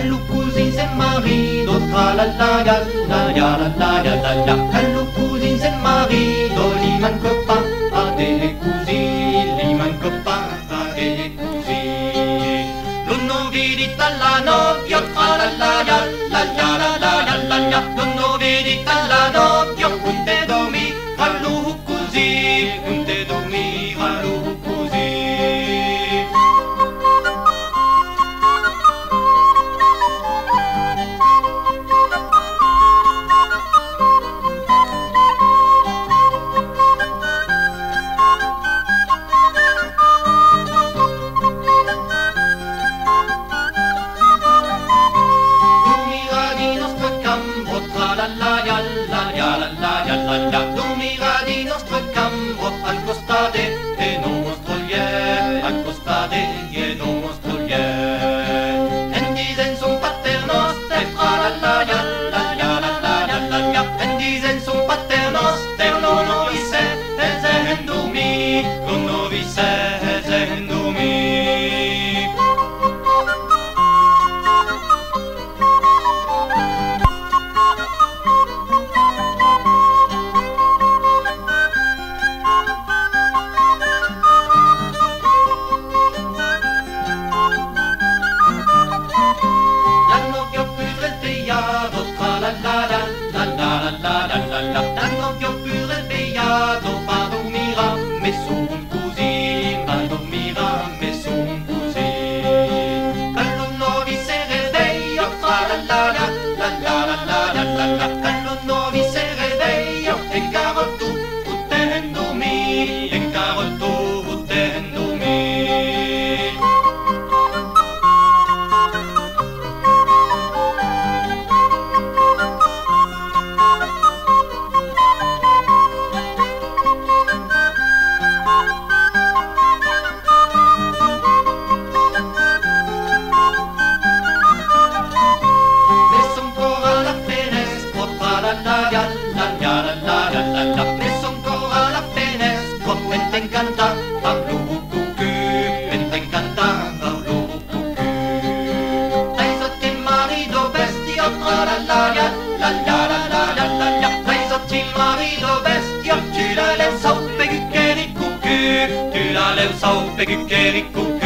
Hallo cosins e marido, tra la la ya la ya la la ya la ya. Hallo cosins e marido, li manque pas a des cousins, li manque pas a des cousins. L'uno vidita la novia, tra la la ya la ya la la ya la ya. L'uno vidita la novia, un te dormi, hallo così, un te dormi, hallo così. Dormirà di nostre campo al costade e nostro lier, al costade e nostro lier. En disen son pater noster, fra la la ya la ya la la ya la ya. En disen son pater noster, lo novice es en dormi, lo novice es en dormi. L'anno più svegliato va a dormire, messo un così, va a dormire, messo un così. Quando nuovi si risveglia, fa la la la la la la la la la. Quando nuovi si risveglia, encaro tu, uttendomi, encaro tu, uttendomi. Messo ancora alla finestra, mentre incanta, parlo cucù, mentre incanta, parlo cucù. Dai sotto il marito bestia, tra la la ya, la la la la la la la. Dai sotto il marito bestia, tu la lèves sau, peguccheri cucù, tu la lèves sau, peguccheri cucù.